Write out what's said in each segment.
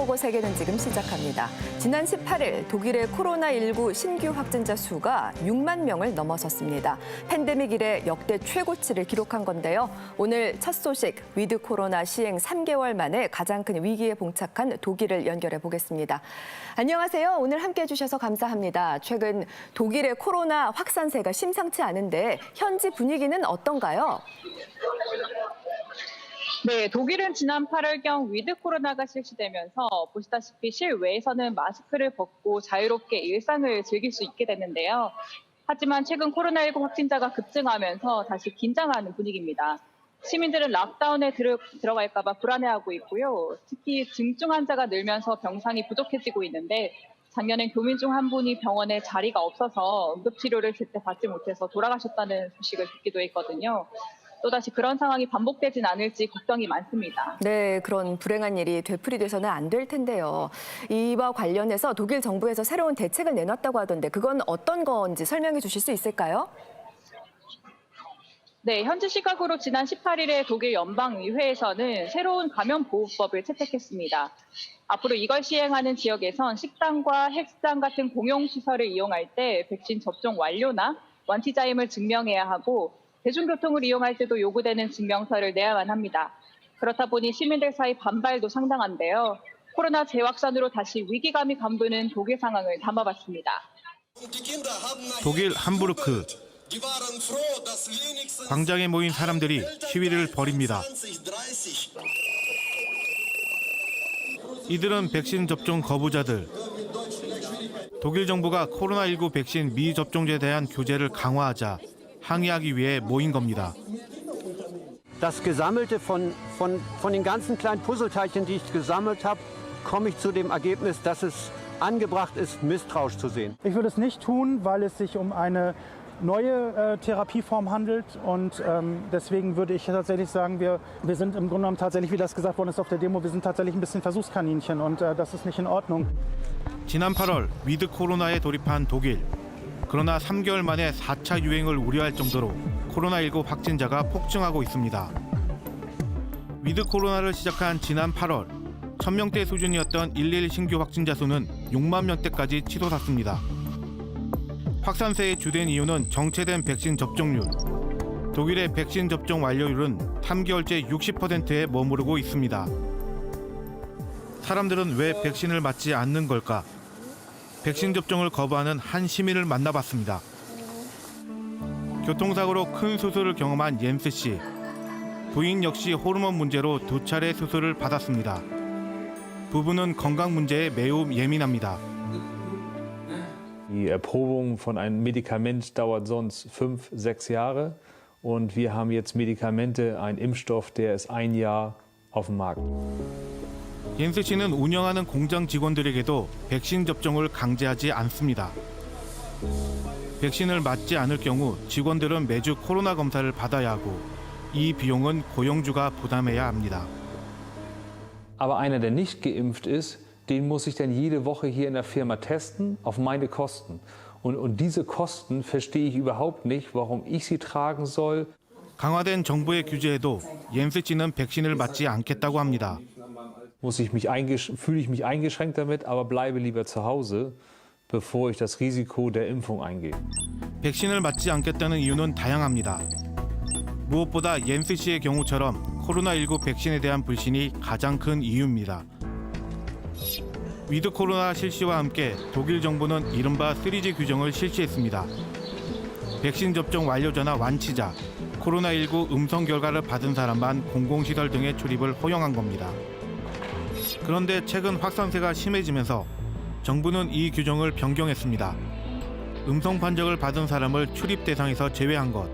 보고 세계는 지금 시작합니다. 지난 18일 독일의 코로나19 신규 확진자 수가 6만 명을 넘어섰습니다. 팬데믹 이래 역대 최고치를 기록한 건데요. 오늘 첫 소식, 위드 코로나 시행 3개월 만에 가장 큰 위기에 봉착한 독일을 연결해 보겠습니다. 안녕하세요. 오늘 함께해 주셔서 감사합니다. 최근 독일의 코로나 확산세가 심상치 않은데 현지 분위기는 어떤가요? 네, 독일은 지난 8월경 위드 코로나가 실시되면서 보시다시피 실외에서는 마스크를 벗고 자유롭게 일상을 즐길 수 있게 됐는데요. 하지만 최근 코로나19 확진자가 급증하면서 다시 긴장하는 분위기입니다. 시민들은 락다운에 들어갈까 봐 불안해하고 있고요. 특히 중증 환자가 늘면서 병상이 부족해지고 있는데 작년엔 교민 중 한 분이 병원에 자리가 없어서 응급치료를 제때 받지 못해서 돌아가셨다는 소식을 듣기도 했거든요. 또다시 그런 상황이 반복되진 않을지 걱정이 많습니다. 네, 그런 불행한 일이 되풀이돼서는 안 될 텐데요. 이와 관련해서 독일 정부에서 새로운 대책을 내놨다고 하던데 그건 어떤 건지 설명해 주실 수 있을까요? 네, 현지 시각으로 지난 18일에 독일 연방의회에서는 새로운 감염보호법을 채택했습니다. 앞으로 이걸 시행하는 지역에선 식당과 헬스장 같은 공용시설을 이용할 때 백신 접종 완료나 완치자임을 증명해야 하고 대중교통을 이용할 때도 요구되는 증명서를 내야만 합니다. 그렇다 보니 시민들 사이 반발도 상당한데요. 코로나 재확산으로 다시 위기감이 감도는 독일 상황을 담아봤습니다. 독일 함부르크. 광장에 모인 사람들이 시위를 벌입니다. 이들은 백신 접종 거부자들. 독일 정부가 코로나19 백신 미접종자에 대한 규제를 강화하자 항의하기 위해 모인 겁니다. Das Gesammelte von den ganzen kleinen Puzzleteilchen, die ich gesammelt habe, komme ich zu dem Ergebnis, dass es angebracht ist, misstrauisch zu sehen. Ich würde es nicht tun, weil es sich um eine neue Therapieform handelt und deswegen würde ich tatsächlich sagen, wir sind im Grunde genommen tatsächlich, wie das gesagt worden ist auf der Demo, wir sind tatsächlich ein bisschen Versuchskaninchen und das ist nicht in Ordnung. 지난 8월 위드 코로나에 돌입한 독일. 그러나 3개월 만에 4차 유행을 우려할 정도로 코로나19 확진자가 폭증하고 있습니다. 위드 코로나를 시작한 지난 8월 1000명대 수준이었던 일일 신규 확진자 수는 6만 명대까지 치솟았습니다. 확산세의 주된 이유는 정체된 백신 접종률. 독일의 백신 접종 완료율은 3개월째 60%에 머무르고 있습니다. 사람들은 왜 백신을 맞지 않는 걸까? 백신 접종을 거부하는 한 시민을 만나봤습니다. 교통사고로 큰 수술을 경험한 옌스 씨. 부인 역시 호르몬 문제로 2차례 수술을 받았습니다. 부부는 건강 문제에 매우 예민합니다. Die Erprobung von einem Medikament dauert sonst 5, 6 Jahre und wir haben jetzt Medikamente, einen Impfstoff, der ist 1 Jahr auf dem Markt. 옌스 씨는 운영하는 공장 직원들에게도 백신 접종을 강제하지 않습니다. 백신을 맞지 않을 경우 직원들은 매주 코로나 검사를 받아야 하고 이 비용은 고용주가 부담해야 합니다. Aber einer, der nicht geimpft ist, den muss ich dann jede Woche hier in der Firma testen auf meine Kosten. Und diese Kosten verstehe ich überhaupt nicht, warum ich sie tragen soll. 강화된 정부의 규제에도 옌스 씨는 백신을 맞지 않겠다고 합니다. Fühle ich mich eingeschränkt damit, aber bleibe lieber zu Hause, bevor ich das Risiko der Impfung eingehe. 백신을 맞지 않겠다는 이유는 다양합니다. 무엇보다 옌스 씨의 경우처럼 코로나19 백신에 대한 불신이 가장 큰 이유입니다. 위드 코로나 실시와 함께 독일 정부는 이른바 3G 규정을 실시했습니다. 백신 접종 완료자나 완치자, 코로나19 음성 결과를 받은 사람만 공공시설 등의 출입을 허용한 겁니다. 그런데 최근 확산세가 심해지면서 정부는 이 규정을 변경했습니다. 음성 판정을 받은 사람을 출입 대상에서 제외한 것.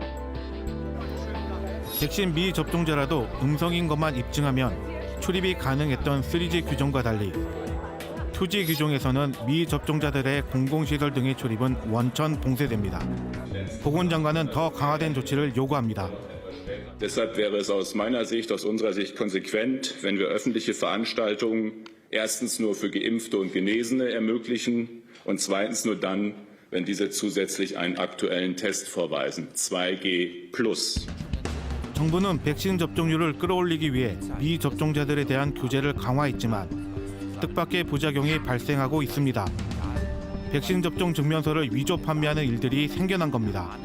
백신 미접종자라도 음성인 것만 입증하면 출입이 가능했던 3G 규정과 달리 2G 규정에서는 미접종자들의 공공시설 등의 출입은 원천 봉쇄됩니다. 보건장관은 더 강화된 조치를 요구합니다. Deshalb wäre es aus meiner Sicht, aus unserer Sicht konsequent, wenn wir öffentliche Veranstaltungen erstens nur für Geimpfte und Genesene ermöglichen und zweitens nur dann, wenn diese zusätzlich einen aktuellen Test vorweisen, 2G+. 정부는 백신 접종률을 끌어올리기 위해 미접종자들에 대한 규제를 강화했지만 뜻밖의 부작용이 발생하고 있습니다. 백신 접종 증명서를 위조 판매하는 일들이 생겨난 겁니다.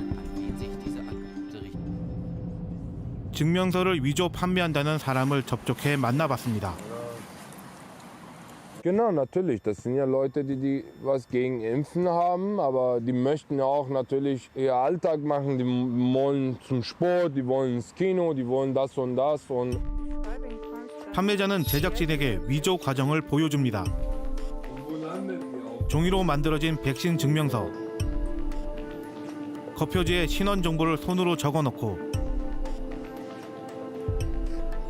증명서를 위조 판매한다는 사람을 접촉해 만나봤습니다. Genau, natürlich. Das sind ja Leute, die was gegen Impfen haben, aber die möchten ja auch natürlich ihr Alltag machen. Die wollen zum Sport, die wollen ins Kino, die wollen das und das. Und 판매자는 제작진에게 위조 과정을 보여줍니다. 종이로 만들어진 백신 증명서. 겉표지에 신원 정보를 손으로 적어놓고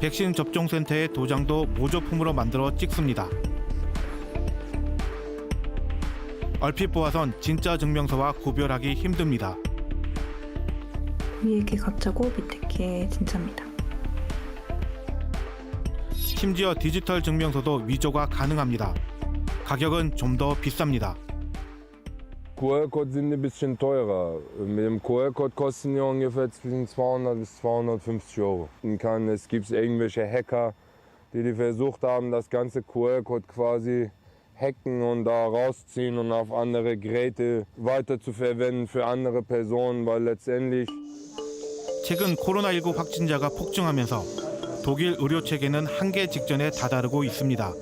백신 접종센터의 도장도 모조품으로 만들어 찍습니다. 얼핏 보아선 진짜 증명서와 구별하기 힘듭니다. 위에 게 가짜고 밑에 게 진짜입니다. 심지어 디지털 증명서도 위조가 가능합니다. 가격은 좀 더 비쌉니다. QR-Code sind ein bisschen teurer. Mit dem QR-Code kosten die ungefähr zwischen 200 bis 250 Euro. Es gibt irgendwelche Hacker, die versucht haben, das ganze QR-Code quasi hacken und da rausziehen und auf andere Geräte weiterzuverwenden für andere Personen, weil letztendlich 최근 코로나19 확진자가 폭증하면서 독일 의료 체계는 한계 직전에 다다르고 있습니다.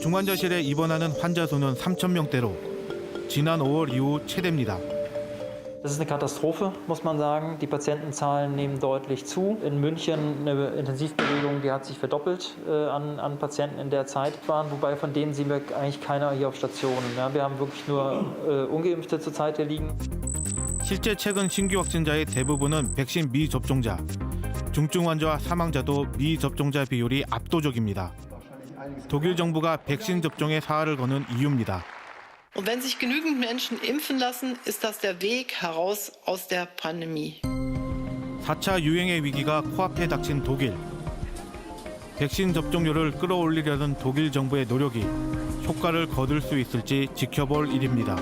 중환자실에 입원하는 환자 수는 3,000명대로 지난 5월 이후 최대입니다. Das ist eine Katastrophe, muss man sagen. Die Patientenzahlen nehmen deutlich zu. In München eine Intensivbelegung, die hat sich verdoppelt an Patienten in der Zeit waren, wobei von denen sehen wir eigentlich keiner hier auf Stationen. Ja, wir haben wirklich nur Ungeimpfte zurzeit hier liegen. 실제 최근 신규 확진자의 대부분은 백신 미접종자. 중증 환자와 사망자도 미접종자 비율이 압도적입니다. 독일 정부가 백신 접종에 사활을 거는 이유입니다. Und wenn sich genügend Menschen impfen lassen, ist das der Weg heraus aus der Pandemie. 4차 유행의 위기가 코앞에 닥친 독일. 백신 접종률을 끌어올리려는 독일 정부의 노력이 효과를 거둘 수 있을지 지켜볼 일입니다.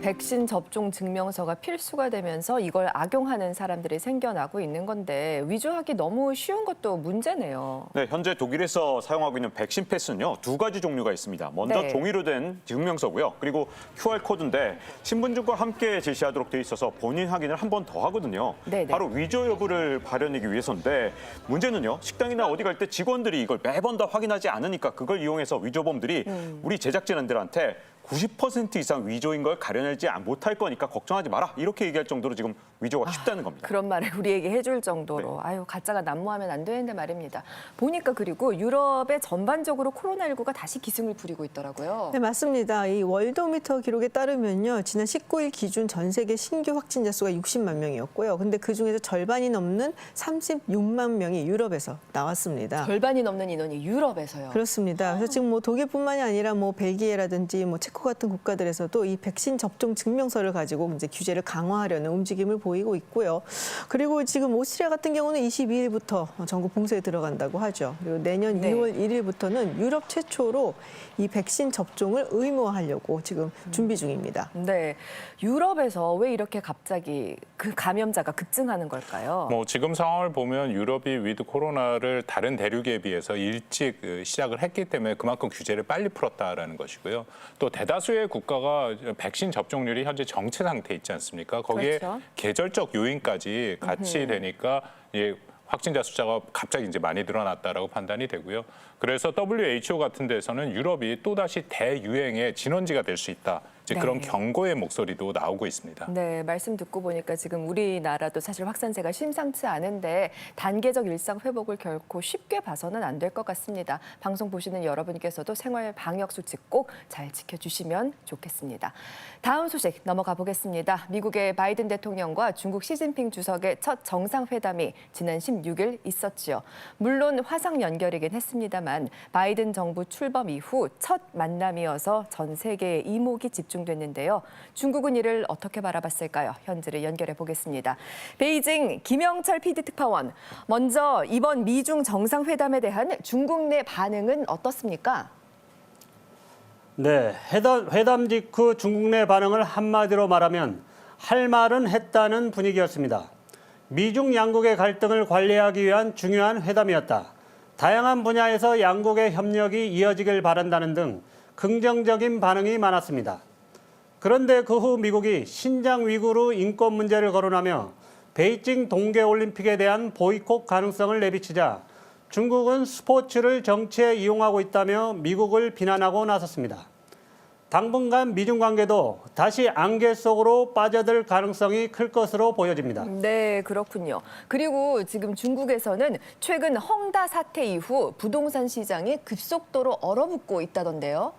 백신 접종 증명서가 필수가 되면서 이걸 악용하는 사람들이 생겨나고 있는 건데 위조하기 너무 쉬운 것도 문제네요. 네, 현재 독일에서 사용하고 있는 백신 패스는요, 두 가지 종류가 있습니다. 먼저 네. 종이로 된 증명서고요. 그리고 QR코드인데 신분증과 함께 제시하도록 돼 있어서 본인 확인을 한 번 더 하거든요. 네네. 바로 위조 여부를 발현하기 위해서인데 문제는요, 식당이나 어디 갈 때 직원들이 이걸 매번 다 확인하지 않으니까 그걸 이용해서 위조범들이 우리 제작진들한테 90% 이상 위조인 걸 가려내지 못할 거니까 걱정하지 마라. 이렇게 얘기할 정도로 지금 위조가 쉽다는 겁니다. 그런 말을 우리에게 해줄 정도로 아유 가짜가 난무하면 안 되는데 말입니다. 보니까 그리고 유럽에 전반적으로 코로나19가 다시 기승을 부리고 있더라고요. 네, 맞습니다. 이 월도미터 기록에 따르면요. 지난 19일 기준 전 세계 신규 확진자 수가 60만 명이었고요. 근데 그중에서 절반이 넘는 36만 명이 유럽에서 나왔습니다. 절반이 넘는 인원이 유럽에서요. 그렇습니다. 그래서 지금 뭐 독일뿐만이 아니라 뭐 벨기에라든지 뭐 체코 같은 국가들에서도 이 백신 접종 증명서를 가지고 이제 규제를 강화하려는 움직임을 보이고 있고요. 그리고 지금 오스트리아 같은 경우는 22일부터 전국 봉쇄에 들어간다고 하죠. 그리고 내년 네. 2월 1일부터는 유럽 최초로 이 백신 접종을 의무화하려고 지금 준비 중입니다. 네, 유럽에서 왜 이렇게 갑자기 그 감염자가 급증하는 걸까요? 지금 상황을 보면 유럽이 위드 코로나를 다른 대륙에 비해서 일찍 시작을 했기 때문에 그만큼 규제를 빨리 풀었다라는 것이고요. 또 대다수의 국가가 백신 접종률이 현재 정체 상태에 있지 않습니까? 거기에 그렇죠. 계절적 요인까지 같이 되니까 확진자 숫자가 갑자기 이제 많이 늘어났다라고 판단이 되고요. 그래서 WHO 같은 데서는 유럽이 또다시 대유행의 진원지가 될 수 있다. 이제 네. 그런 경고의 목소리도 나오고 있습니다. 네, 말씀 듣고 보니까 지금 우리나라도 사실 확산세가 심상치 않은데 단계적 일상 회복을 결코 쉽게 봐서는 안 될 것 같습니다. 방송 보시는 여러분께서도 생활 방역 수칙 꼭 잘 지켜주시면 좋겠습니다. 다음 소식 넘어가 보겠습니다. 미국의 바이든 대통령과 중국 시진핑 주석의 첫 정상회담이 지난 16일 있었지요. 물론 화상 연결이긴 했습니다만 바이든 정부 출범 이후 첫 만남이어서 전 세계의 이목이 집중됐는데요. 중국은 이를 어떻게 바라봤을까요? 현지를 연결해 보겠습니다. 베이징 김영철 PD특파원. 먼저 이번 미중 정상회담에 대한 중국 내 반응은 어떻습니까? 네, 회담 직후 중국 내 반응을 한마디로 말하면 할 말은 했다는 분위기였습니다. 미중 양국의 갈등을 관리하기 위한 중요한 회담이었다. 다양한 분야에서 양국의 협력이 이어지길 바란다는 등 긍정적인 반응이 많았습니다. 그런데 그 후 미국이 신장 위구르 인권 문제를 거론하며 베이징 동계올림픽에 대한 보이콧 가능성을 내비치자 중국은 스포츠를 정치에 이용하고 있다며 미국을 비난하고 나섰습니다. 당분간 미중 관계도 다시 안개 속으로 빠져들 가능성이 클 것으로 보여집니다. 네, 그렇군요. 그리고 지금 중국에서는 최근 헝다 사태 이후 부동산 시장이 급속도로 얼어붙고 있다던데요.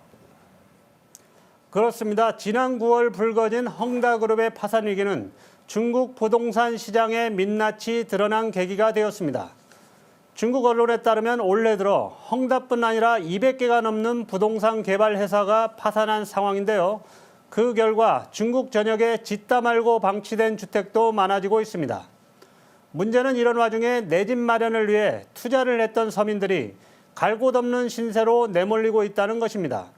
그렇습니다. 지난 9월 불거진 헝다그룹의 파산 위기는 중국 부동산 시장의 민낯이 드러난 계기가 되었습니다. 중국 언론에 따르면 올해 들어 헝다뿐 아니라 200개가 넘는 부동산 개발 회사가 파산한 상황인데요. 그 결과 중국 전역에 짓다 말고 방치된 주택도 많아지고 있습니다. 문제는 이런 와중에 내 집 마련을 위해 투자를 했던 서민들이 갈 곳 없는 신세로 내몰리고 있다는 것입니다.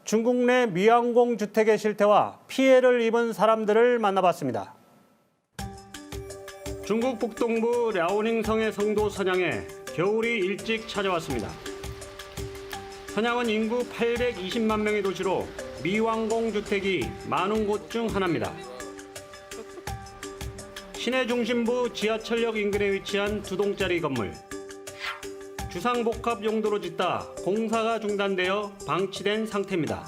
중국 내 미완공 주택의 실태와 피해를 입은 사람들을 만나봤습니다. 중국 북동부 랴오닝성의 성도 선양에 겨울이 일찍 찾아왔습니다. 선양은 인구 820만 명의 도시로 미완공 주택이 많은 곳 중 하나입니다. 시내 중심부 지하철역 인근에 위치한 2동짜리 건물. 주상복합 용도로 짓다 공사가 중단되어 방치된 상태입니다.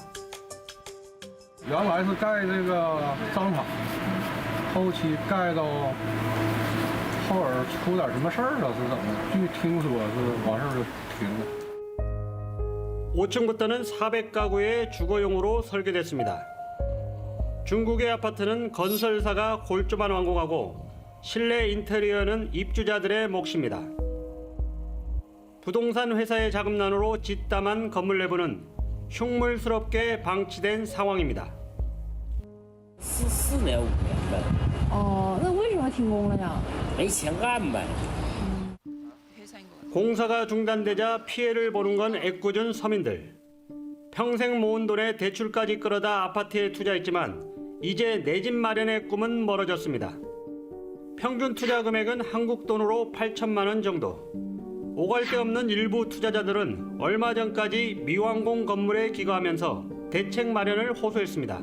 原来是盖这个商场，后期盖到后边出点什么事儿了是怎么？据听说是完事儿就停了。 5층부터는 400가구의 주거용으로 설계됐습니다. 중국의 아파트는 건설사가 골조만 완공하고 실내 인테리어는 입주자들의 몫입니다. 부동산 회사의 자금난으로 짓담한 건물 내부는 흉물스럽게 방치된 상황입니다. 4年5年呗。那为什么停工了呀？没钱干呗。 공사가 중단되자 피해를 보는 건 애꿎은 서민들. 평생 모은 돈에 대출까지 끌어다 아파트에 투자했지만 이제 내 집 마련의 꿈은 멀어졌습니다. 평균 투자 금액은 한국 돈으로 8천만 원 정도. 오갈 데 없는 일부 투자자들은 얼마 전까지 미완공 건물에 기거하면서 대책 마련을 호소했습니다.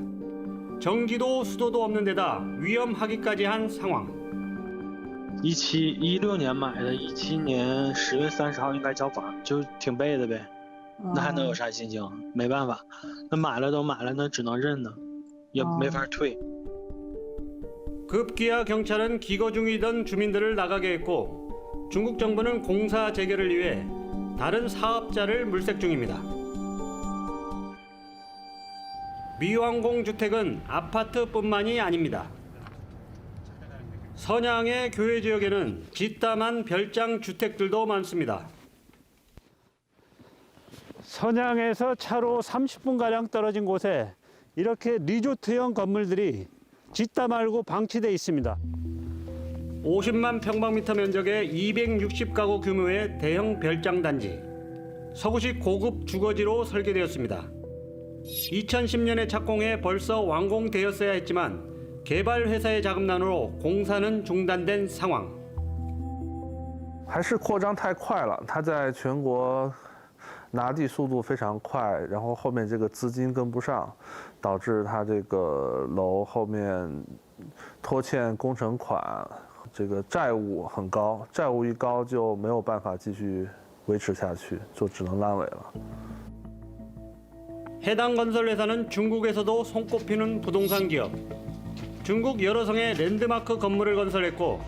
전기도 수도도 없는 데다 위험하기까지 한 상황. 16年买的，17年10月30号应该交房，就挺背的呗。那还能有啥心情？没办法，那买了都买了，那只能认呢，也没法退。 급기야 경찰은 기거 중이던 주민들을 나가게 했고 중국 정부는 공사 재개를 위해 다른 사업자를 물색 중입니다. 미완공 주택은 아파트뿐만이 아닙니다. 선양의 교외 지역에는 짓담한 별장 주택들도 많습니다. 선양에서 차로 30분가량 떨어진 곳에 이렇게 리조트형 건물들이 짓다 말고 방치돼 있습니다. 50만 평방미터 면적의 260가구 규모의 대형 별장 단지. 서구식 고급 주거지로 설계되었습니다. 2010년에 착공해 벌써 완공되었어야 했지만 개발 회사의 자금난으로 공사는 중단된 상황. 还是扩张太快了，它在全国拿地速度非常快，然后后面这个资金跟不上，导致它这个楼后面拖欠工程款，这个债务很高，债务一高就没有办法继续维持下去，就只能烂尾了。 해당 건설회사는 중국에서도 손꼽히는 부동산 기업. 중국 여러 성에 랜드마크 건물을 건설했고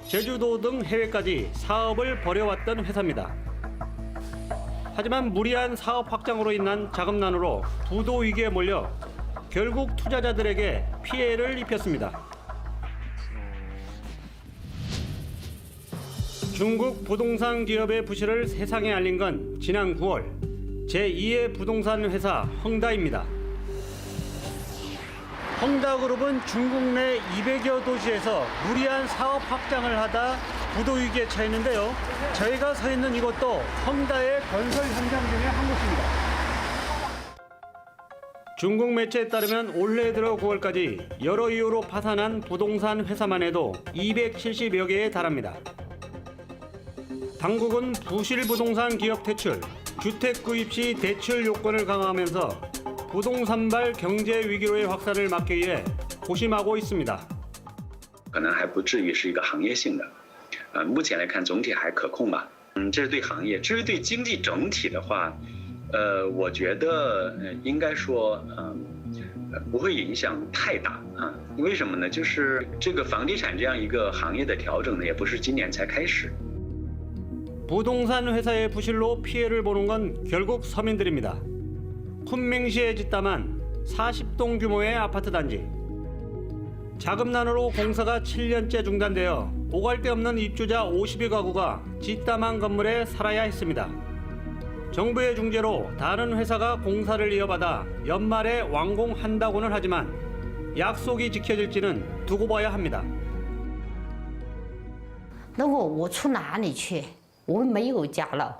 제주도 등 해외까지 사업을 벌여왔던 회사입니다. 하지만 무리한 사업 확장으로 인한 자금난으로 부도 위기에 몰려 결국 투자자들에게 피해를 입혔습니다. 중국 부동산 기업의 부실을 세상에 알린 건 지난 9월 제2의 부동산 회사 헝다입니다. 헝다그룹은 중국 내 200여 도시에서 무리한 사업 확장을 하다 부도 위기에 처했는데요. 저희가 서 있는 이곳도 헝다의 건설 현장 중에 한 곳입니다. 중국 매체에 따르면 올해 들어 9월까지 여러 이유로 파산한 부동산 회사만 해도 270여 개에 달합니다. 당국은 부실부동산 기업 퇴출, 주택 구입 시 대출 요건을 강화하면서 부동산발 경제 위기로의 확산을 막기 위해 고심하고 있습니다. 可能还不至于是一个行业性的，目前来看总体还可控吧。这是对行业。至于对经济整体的话，我觉得应该说，不会影响太大啊。为什么呢？就是这个房地产这样一个行业的调整呢，也不是今年才开始。 부동산 회사의 부실로 피해를 보는 건 결국 서민들입니다. 쿤밍시에 짓담한 40동 규모의 아파트 단지. 자금난으로 공사가 7년째 중단되어 오갈 데 없는 입주자 50여 가구가 짓담한 건물에 살아야 했습니다. 정부의 중재로 다른 회사가 공사를 이어받아 연말에 완공한다고는 하지만 약속이 지켜질지는 두고 봐야 합니다. 那我出哪里去？我没有家了。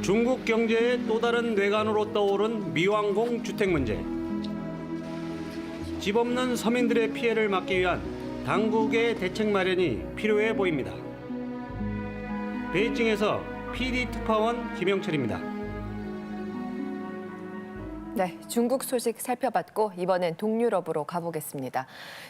중국 경제의 또 다른 뇌관으로 떠오른 미완공 주택 문제. 집 없는 서민들의 피해를 막기 위한 당국의 대책 마련이 필요해 보입니다. 베이징에서 PD 특파원 김영철입니다. 네, 중국 소식 살펴봤고 이번엔 동유럽으로 가보겠습니다.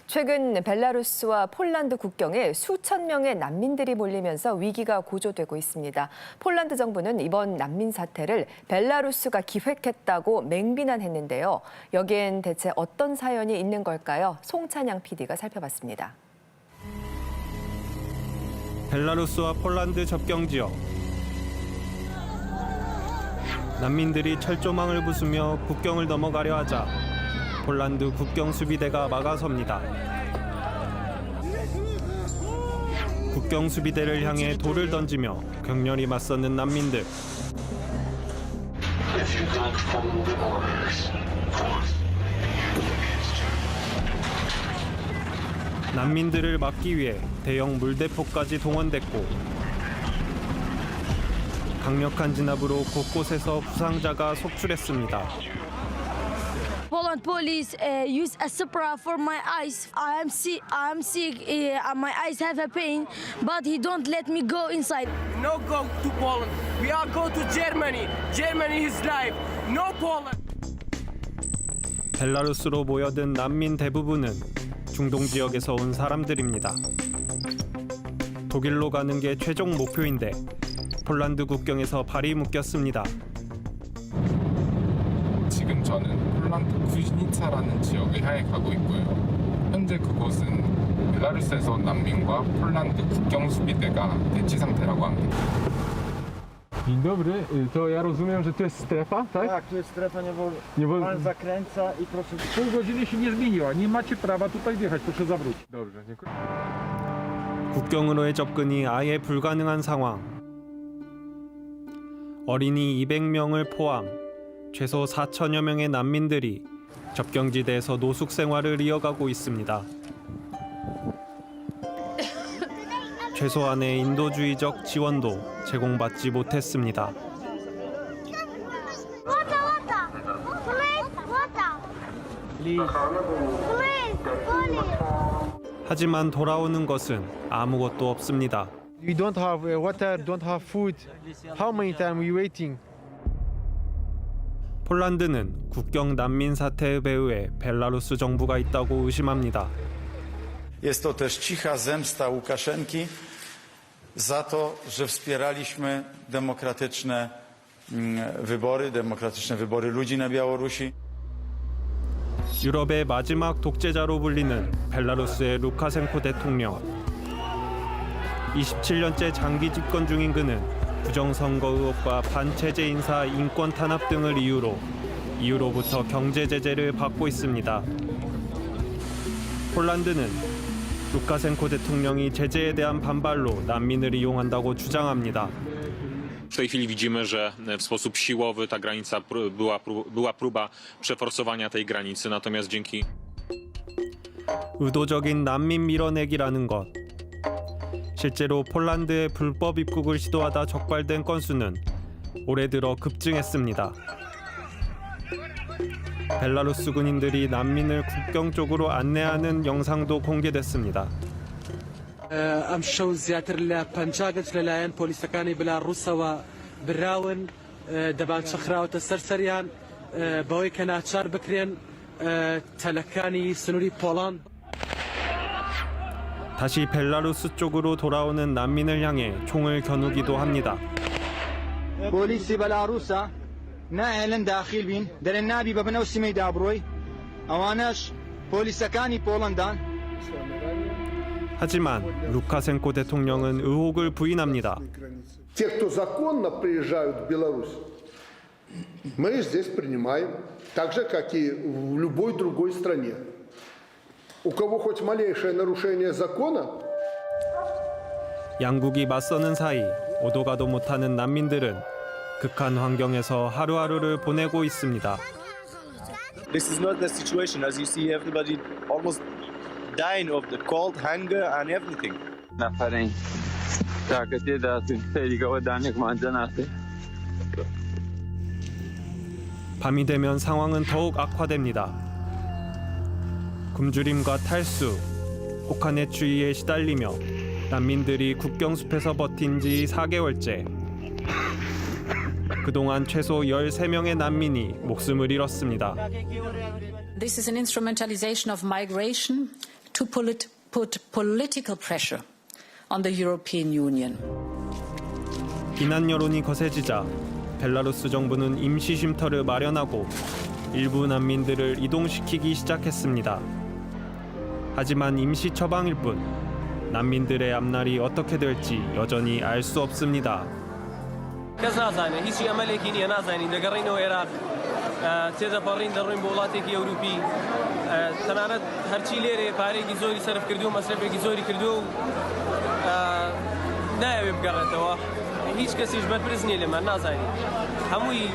최근 벨라루스와 폴란드 국경에 수천 명의 난민들이 몰리면서 위기가 고조되고 있습니다. 폴란드 정부는 이번 난민 사태를 벨라루스가 기획했다고 맹비난했는데요. 여기엔 대체 어떤 사연이 있는 걸까요? 송찬양 PD가 살펴봤습니다. 벨라루스와 폴란드 접경 지역. 난민들이 철조망을 부수며 국경을 넘어가려 하자 폴란드 국경수비대가 막아섭니다. 국경수비대를 향해 돌을 던지며 격렬히 맞서는 난민들. 난민들을 막기 위해 대형 물대포까지 동원됐고 강력한 진압으로 곳곳에서 부상자가 속출했습니다. Poland police use a spray for my eyes. I am sick. My eyes have a pain, but he don't let me go inside. No go to Poland. We are go to Germany. Germany is life. No Poland. 벨라루스로 모여든 난민 대부분은 중동 지역에서 온 사람들입니다. 독일로 가는 게 최종 목표인데 폴란드 국경에서 발이 묶였습니다. 지금 저는 폴란드 쿠즈니차라는 지역을 향해 가고 있고요. 현재 그곳은 벨라루스에서 온 난민과 폴란드 국경수비대가 대치 상태라고 합니다. Dzień dobry, to ja rozumiem, że to jest strefa, tak? Tak, tu jest strefa Pan zakręca i proszę... Pół godziny się nie zmieniła, nie macie prawa tutaj wjechać, proszę zawrócić. Dobrze, dziękuję. 국경으로의 접근이 아예 불가능한 상황. 어린이 200명을 포함 최소 4천여 명의 난민들이 접경지대에서 노숙 생활을 이어가고 있습니다. 최소한의 인도주의적 지원도 제공받지 못했습니다. 하지만 돌아오는 것은 아무것도 없습니다. We don't have water, don't have food. How many time we waiting? 폴란드는 국경 난민 사태의 배후에 벨라루스 정부가 있다고 의심합니다. Jest to też cicha zemsta Łukaszenki za to, że wspieraliśmy demokratyczne wybory ludzi na Białorusi. 유럽의 마지막 독재자로 불리는 벨라루스의 루카센코 대통령. 27년째 장기 집권 중인 그는 부정선거 의혹과 반체제 인사 인권 탄압 등을 이유로부터 경제 제재를 받고 있습니다. 폴란드는 루카센코 대통령이 제재에 대한 반발로 난민을 이용한다고 주장합니다. W tej chwili widzimy, że w sposób siłowy ta granica była próba przeforsowania tej granicy, natomiast dzięki 의도적인 난민 밀어내기라는 것. 실제로 폴란드에 불법 입국을 시도하다 적발된 건수는 올해 들어 급증했습니다. 벨라루스 군인들이 난민을 국경 쪽으로 안내하는 영상도 공개됐습니다. ام شو زیاتر لە 50 لەلایەن پۆلیسەکانی بلاڕووسەوە براون دەبان چەخراوەتە سەرسەریان بەوەی کە ناچار بکرێن تەلەکانی سنووری پۆڵاند. 다시 벨라루스 쪽으로 돌아오는 난민을 향해 총을 겨누기도 합니다. پۆلیسی بەلاڕووسە نائێنن داخیل بین دەرێن نابی بە بنەو سیمەی دابڕۆی ئەوانەش پۆلیسەکانی پۆڵەندان. 하지만 루카센코 대통령은 의혹을 부인합니다. Те, кто законно приезжают в Беларусь, мы их здесь принимаем, так же, как и в любой другой стране. У кого хоть малейшее нарушение закона, 양국이 맞서는 사이 오도 가도 못하는 난민들은 극한 환경에서 하루하루를 보내고 있습니다. This is not the situation. As you see, everybody almost dying of the cold, hunger, and everything. 밤이 되면 상황은 더욱 악화됩니다. 굶주림과 탈수, 혹한의 추위에 시달리며 난민들이 국경숲에서 버틴 지 4개월째. 그동안 최소 13명의 난민이 목숨을 잃었습니다. This is an instrumentalization of migration to put political pressure on the European Union. 비난 여론이 거세지자 벨라루스 정부는 임시 쉼터를 마련하고 일부 난민들을 이동시키기 시작했습니다. 하지만 임시 처방일 뿐 난민들의 앞날이 어떻게 될지 여전히 알 수 없습니다. کەس نازانێ هیچی ئەمەلێکی نییە نازانین دەگەڕینەوە عێراق تێدەپەڕین دەڕۆین بۆ وڵاتێکی ئەوروپی تەنانەت هەرچی لێرێ پارێکی زۆری سەرف کردو و مەسرەفێکی زۆری کردو و نایەوێ بگەڕێتەوە هیچ کەسیش بەرپرس نییە لێمان نازانین هەمووی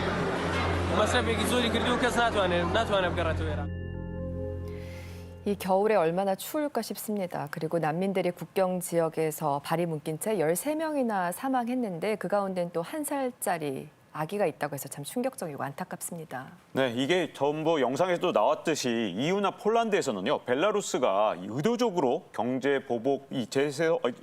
مەسرەفێکی زۆری کردو و کەس ناتوانێت بگەڕێتەوە عێراق. 이 겨울에 얼마나 추울까 싶습니다. 그리고 난민들이 국경 지역에서 발이 묶인 채 13명이나 사망했는데 그 가운데는 또 1살짜리 아기가 있다고 해서 참 충격적이고 안타깝습니다. 네, 이게 전부 영상에서도 나왔듯이 EU나 폴란드에서는요, 벨라루스가 의도적으로 경제 보복, 이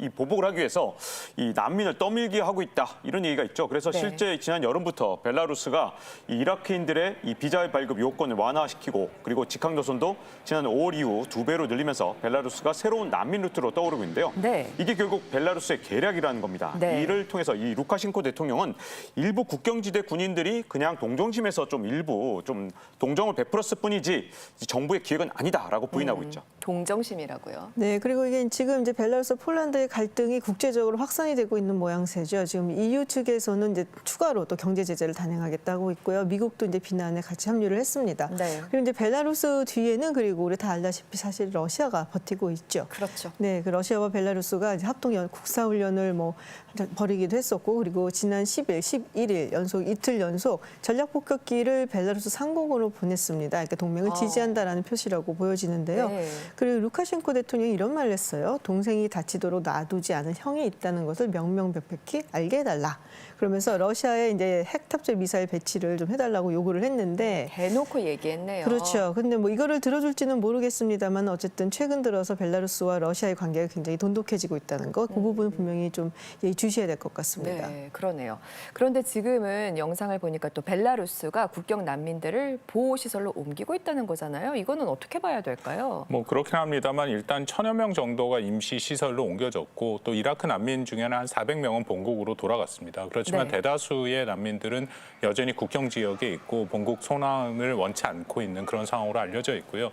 보복을 하기 위해서 이 난민을 떠밀게 하고 있다 이런 얘기가 있죠. 그래서 네. 실제 지난 여름부터 벨라루스가 이 이라크인들의 이 비자 발급 요건을 완화시키고 그리고 직항 노선도 지난 5월 이후 2배로 늘리면서 벨라루스가 새로운 난민 루트로 떠오르고 있는데요. 네. 이게 결국 벨라루스의 계략이라는 겁니다. 네. 이를 통해서 이 루카셴코 대통령은 일부 국경지대 군인들이 그냥 동정심에서 좀 일부 좀 동정을 베풀었을 뿐이지 정부의 기획은 아니다라고 부인하고 있죠. 동정심이라고요. 네, 그리고 이게 지금 이제 벨라루스, 폴란드의 갈등이 국제적으로 확산이 되고 있는 모양새죠. 지금 EU 측에서는 이제 추가로 또 경제 제재를 단행하겠다고 있고요. 미국도 이제 비난에 같이 합류를 했습니다. 네. 그리고 이제 벨라루스 뒤에는 그리고 우리 다 알다시피 사실 러시아가 버티고 있죠. 그렇죠. 네, 그 러시아와 벨라루스가 이제 합동 국사훈련을 벌이기도 했었고, 그리고 지난 10일, 11일 이틀 연속 전략 폭격기를 벨라루스 상공으로 보냈습니다. 그러니까 동맹을 지지한다라는 표시라고 보여지는데요. 네. 그리고 루카셴코 대통령이 이런 말을 했어요. 동생이 다치도록 놔두지 않은 형이 있다는 것을 명명백백히 알게 해달라. 그러면서 러시아에 이제 핵 탑재 미사일 배치를 좀 해달라고 요구를 했는데 대놓고 얘기했네요. 그렇죠. 근데 뭐 이거를 들어줄지는 모르겠습니다만 어쨌든 최근 들어서 벨라루스와 러시아의 관계가 굉장히 돈독해지고 있다는 것, 그 부분은 분명히 좀 주시해야 될 것 같습니다. 네, 그러네요. 그런데 지금은 영상을 보니까 또 벨라루스가 국경 난민들을 보호시설로 옮기고 있다는 거잖아요. 이거는 어떻게 봐야 될까요? 뭐 그렇긴 합니다만 일단 1000여 명 정도가 임시 시설로 옮겨졌고 또 이라크 난민 중에는 한 400명은 본국으로 돌아갔습니다. 그렇지만 네. 대다수의 난민들은 여전히 국경 지역에 있고 본국 소환을 원치 않고 있는 그런 상황으로 알려져 있고요.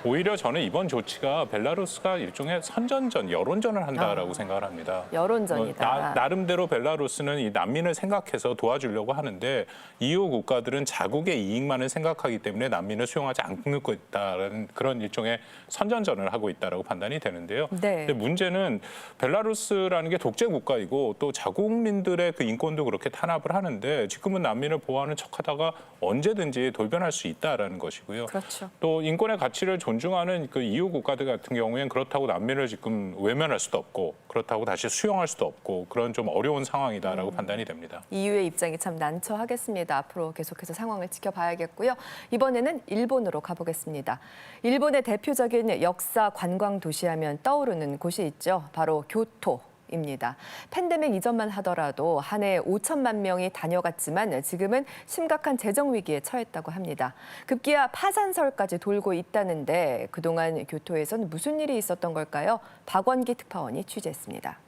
오히려 저는 이번 조치가 벨라루스가 일종의 선전전, 여론전을 한다라고 생각을 합니다. 여론전이다. 나름대로 벨라루스는 이 난민을 생각해서 도와주려고 하는데 EU 국가들은 자국의 이익만을 생각하기 때문에 난민을 수용하지 않고 있다는 그런 일종의 선전전을 하고 있다라고 판단이 되는데요. 네. 근데 문제는 벨라루스라는 게 독재 국가이고 또 자국민들의 그 인권도 그렇게 탄압을 하는데 지금은 난민을 보호하는 척하다가 언제든지 돌변할 수 있다라는 것이고요. 그렇죠. 또 인권의 가치를 존중하는 그 EU 국가들 같은 경우에는 그렇다고 난민을 지금 외면할 수도 없고 그렇다고 다시 수용할 수도 없고 그런 좀 어려운 상황이다라고 판단이 됩니다. EU의 입장이 참 참 난처하겠습니다. 앞으로 계속해서 상황을 지켜봐야겠고요. 이번에는 일본으로 가보겠습니다. 일본의 대표적인 역사 관광 도시하면 떠오르는 곳이 있죠. 바로 교토입니다. 팬데믹 이전만 하더라도 한 해 5천만 명이 다녀갔지만 지금은 심각한 재정 위기에 처했다고 합니다. 급기야 파산설까지 돌고 있다는데 그동안 교토에선 무슨 일이 있었던 걸까요? 박원기 특파원이 취재했습니다.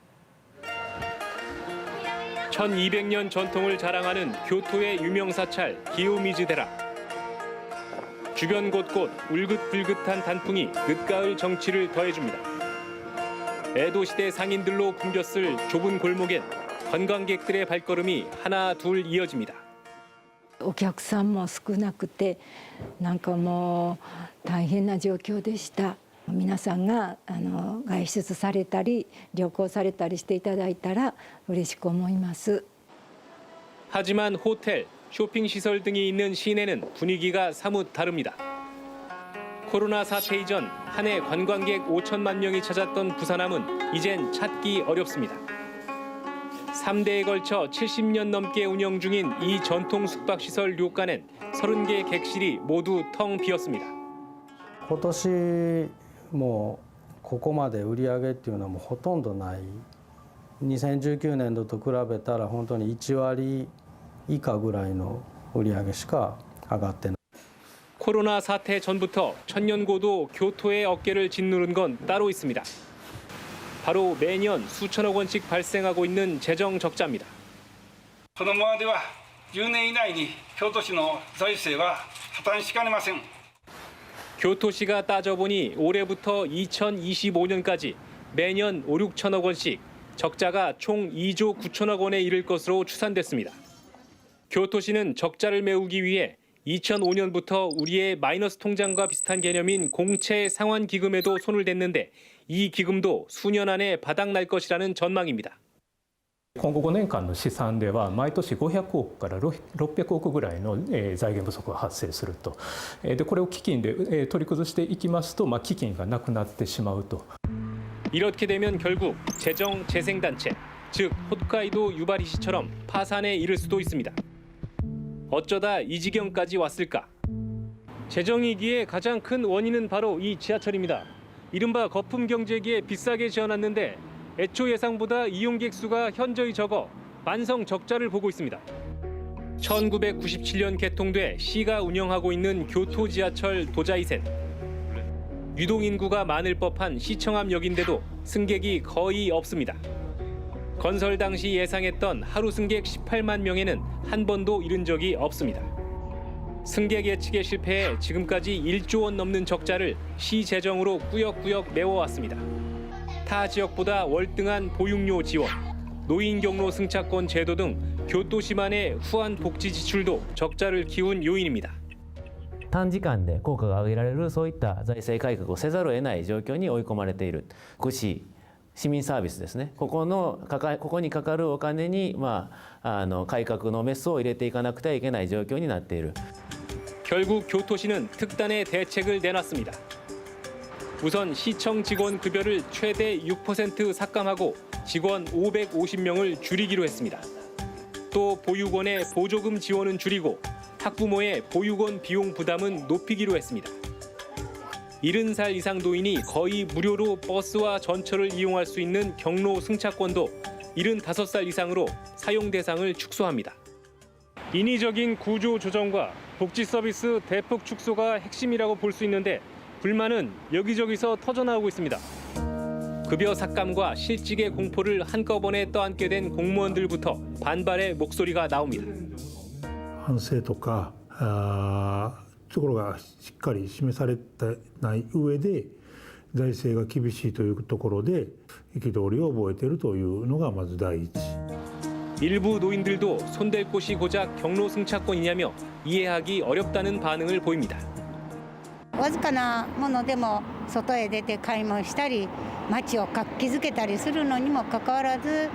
1200년 전통을 자랑하는 교토의 유명 사찰 기요미즈데라. 주변 곳곳 울긋불긋한 단풍이 늦가을 정취를 더해줍니다. 에도 시대 상인들로 붐볐을 좁은 골목엔 관광객들의 발걸음이 하나 둘 이어집니다. お客さんも少なくてなんかもう大変な状況でした。皆さんが外出されたり旅行されたりしていただいたら嬉しく思います。 하지만 호텔, 쇼핑시설 등이 있는 시내는 분위기가 사뭇 다릅니다. 코로나 사태 이전 한 해 관광객 5천만 명이 찾았던 부산함은 이젠 찾기 어렵습니다. 3대에 걸쳐 70년 넘게 운영 중인 이 전통 숙박시설 료칸엔 30개 객실이 모두 텅 비었습니다. 今年もうここまで売り上げっていうのはもうほとんどない。2019年度と比べたら本当に1割以下ぐらいの売り上げしか上がってない。 코로나 사태 전부터 천년고도 교토의 어깨를 짓누른 건 따로 있습니다. 바로 매년 수천억 원씩 발생하고 있는 재정 적자입니다. このままでは10年以内に京都市の財政は破綻しかねません。 교토시가 따져보니 올해부터 2025년까지 매년 5, 6천억 원씩 적자가 총 2조 9천억 원에 이를 것으로 추산됐습니다. 교토시는 적자를 메우기 위해 2005년부터 우리의 마이너스 통장과 비슷한 개념인 공채 상환기금에도 손을 댔는데 이 기금도 수년 안에 바닥날 것이라는 전망입니다. 今後5年間の試算では毎年500億から600億ぐらいの財源不足が発生すると。でこれを基金で取り崩していきますと基金がなくなってしまうと。 이렇게 되면 결국 재정 재생단체, 즉 홋카이도 유바리시처럼 파산에 이를 수도 있습니다. 어쩌다 이 지경까지 왔을까? 재정위기의 가장 큰 원인은 바로 이 지하철입니다. 이른바 거품 경제기에 비싸게 지어놨는데 애초 예상보다 이용객 수가 현저히 적어 만성 적자를 보고 있습니다. 1997년 개통돼 시가 운영하고 있는 교토 지하철 도자이센. 유동 인구가 많을 법한 시청암역인데도 승객이 거의 없습니다. 건설 당시 예상했던 하루 승객 18만 명에는 한 번도 이른 적이 없습니다. 승객 예측에 실패해 지금까지 1조 원 넘는 적자를 시 재정으로 꾸역꾸역 메워왔습니다. 타 지역보다 월등한 보육료 지원, 노인 경로 승차권 제도 등 교토시만의 후한 복지 지출도 적자를 키운 요인입니다. 短時間で効果が上げられるそういった財政改革をせざるを得ない状況に追い込まれている。福祉、市民サービスですね。ここにかかるお金に改革のメスを入れていかなくてはいけない状況になっている。 결국 교토시는 특단의 대책을 내놨습니다. 우선 시청 직원 급여를 최대 6% 삭감하고 직원 550명을 줄이기로 했습니다. 또 보육원의 보조금 지원은 줄이고 학부모의 보육원 비용 부담은 높이기로 했습니다. 70살 이상 노인이 거의 무료로 버스와 전철을 이용할 수 있는 경로 승차권도 75살 이상으로 사용 대상을 축소합니다. 인위적인 구조 조정과 복지 서비스 대폭 축소가 핵심이라고 볼 수 있는데 불만은 여기저기서 터져나오고 있습니다. 급여 삭감과 실직의 공포를 한꺼번에 떠안게 된 공무원들부터 반발의 목소리가 나옵니다. 反省とかところがしっかり示されてない上で財政が厳しいというところで憤りを覚えているというのがまず第一。 일부 노인들도 손댈 곳이 고작 경로 승차권이냐며 이해하기 어렵다는 반응을 보입니다. わずかなものでも外へ出て買い物したり街を活気づけたりするのにもかかわらず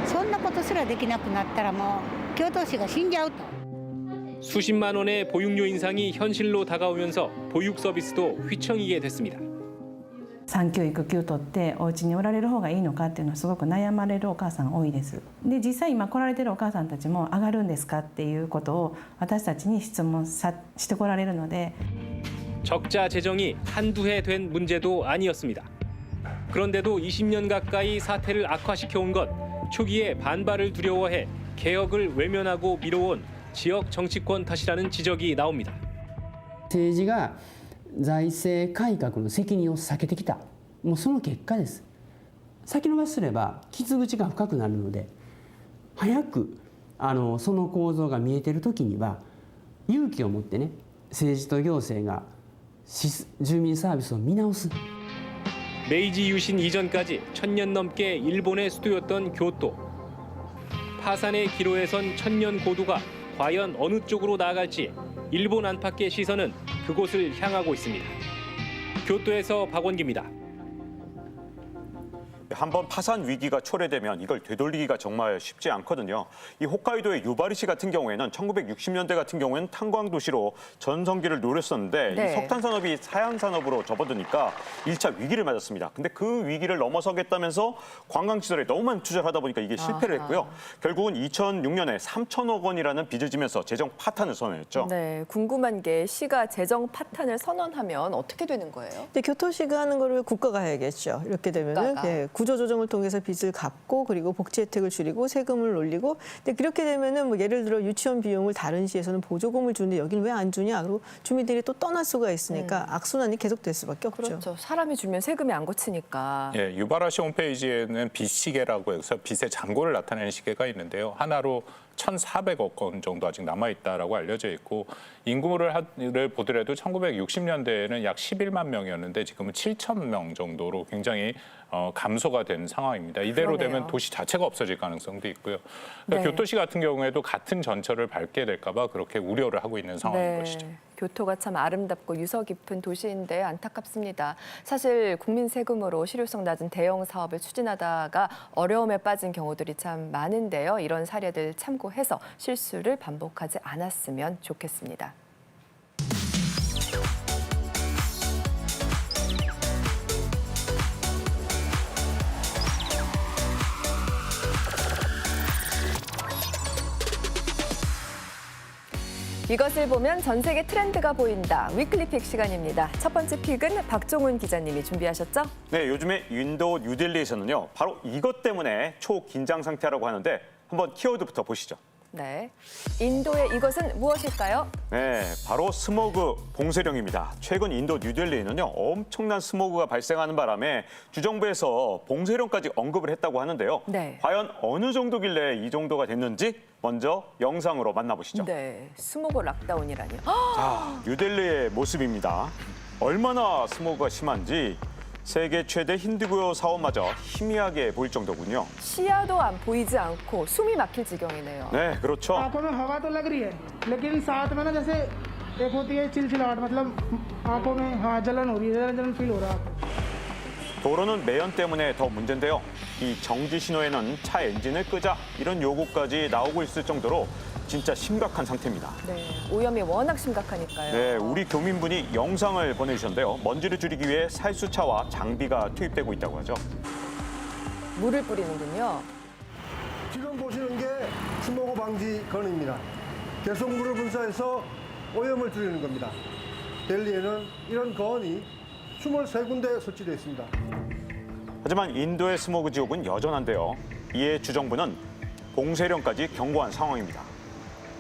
そんなことすらできなくなったらもう京都市が死んじゃうと。 수십만 원의 보육료 인상이 현실로 다가오면서 보육 서비스도 휘청이게 됐습니다. 産休育休を取ってお家におられる方がいいのかっていうのをすごく悩まれるお母さん多いです。で実際今来られてるお母さんたちも上がるんですかっていうことを私たちに質問してこられるので 적자 재정이 한두 해 된 문제도 아니었습니다. 그런데도 20년 가까이 사태를 악화시켜온 건 초기에 반발을 두려워해 개혁을 외면하고 미뤄온 지역 정치권 탓이라는 지적이 나옵니다. 政治が財政改革の責任を避けてきた、もうその結果です。先延ばしすれば傷口が深くなるので、早くその構造が見えている時には勇気を持ってね、政治と行政が住民サービスを見直す。 메이지 유신 이전까지 1000년 넘게 일본의 수도였던 교토. 파산의 기로에 선 천년 고도가 과연 어느 쪽으로 나아갈지 일본 안팎의 시선은 그곳을 향하고 있습니다. 교토에서 박원기입니다. 한번 파산 위기가 초래되면 이걸 되돌리기가 정말 쉽지 않거든요. 이 홋카이도의 유바리시 같은 경우에는 1960년대 같은 경우에는 탄광 도시로 전성기를 노렸었는데 네. 이 석탄 산업이 사양 산업으로 접어드니까 1차 위기를 맞았습니다. 근데 그 위기를 넘어서겠다면서 관광 시설에 너무 많이 투자를 하다 보니까 이게 실패를 했고요. 결국은 2006년에 3천억 원이라는 빚을 지면서 재정 파탄을 선언했죠. 네, 궁금한 게 시가 재정 파탄을 선언하면 어떻게 되는 거예요? 근데 교토시가 하는 거를 국가가 해야겠죠. 이렇게 되면은 예, 구조조정을 통해서 빚을 갚고 그리고 복지 혜택을 줄이고 세금을 올리고 근데 그렇게 되면은 뭐 예를 들어 유치원 비용을 다른 시에서는 보조금을 주는데 여기는 왜 안 주냐 그리고 주민들이 또 떠날 수가 있으니까 악순환이 계속될 수밖에 없죠. 그렇죠. 사람이 주면 세금이 안 고치니까. 예, 유바라시 홈페이지에는 빚시계라고 해서 빚의 잔고를 나타내는 시계가 있는데요. 하나로 1,400억 원 정도 아직 남아있다라고 알려져 있고 인구를 보더라도 1960년대에는 약 11만 명이었는데 지금은 7천 명 정도로 굉장히 감소가 된 상황입니다. 이대로 그러네요. 되면 도시 자체가 없어질 가능성도 있고요. 그러니까 네. 교토시 같은 경우에도 같은 전철을 밟게 될까 봐 그렇게 우려를 하고 있는 상황인 것이죠. 교토가 참 아름답고 유서 깊은 도시인데 안타깝습니다. 사실 국민 세금으로 실효성 낮은 대형 사업을 추진하다가 어려움에 빠진 경우들이 참 많은데요. 이런 사례들 참고해서 실수를 반복하지 않았으면 좋겠습니다. 이것을 보면 전 세계 트렌드가 보인다. 위클리 픽 시간입니다. 첫 번째 픽은 박종훈 기자님이 준비하셨죠? 네, 요즘에 인도 뉴델리에서는요. 바로 이것 때문에 초긴장 상태라고 하는데 한번 키워드부터 보시죠. 네. 인도의 이것은 무엇일까요? 네, 바로 스모그 봉쇄령입니다. 최근 인도 뉴델리에는요, 엄청난 스모그가 발생하는 바람에 주정부에서 봉쇄령까지 언급을 했다고 하는데요. 네. 과연 어느 정도길래 이 정도가 됐는지 먼저 영상으로 만나보시죠. 네, 스모그 락다운이라니요. 자, 뉴델리의 모습입니다. 얼마나 스모그가 심한지 세계 최대 힌두교 사원마저 희미하게 보일 정도군요. 시야도 안 보이지 않고 숨이 막힐 지경이네요. 네, 그렇죠. आंखों में हवा तो लग रही है लेकिन साथ में ना जैसे एक होती है चिलचिलाहट मतलब आंखों में हाँ जलन हो रही है जलन फील हो रहा है 도로는 매연 때문에 더 문제인데요. 이 정지 신호에는 차 엔진을 끄자 이런 요구까지 나오고 있을 정도로 진짜 심각한 상태입니다. 네, 오염이 워낙 심각하니까요. 네, 우리 교민분이 영상을 보내주셨는데요. 먼지를 줄이기 위해 살수차와 장비가 투입되고 있다고 하죠. 물을 뿌리는군요. 지금 보시는 게 스모그 방지 건입니다. 계속 물을 분사해서 오염을 줄이는 겁니다. 델리에는 이런 건이 23군데 설치되어 있습니다. 하지만 인도의 스모그 지옥은 여전한데요. 이에 주정부는 봉쇄령까지 경고한 상황입니다.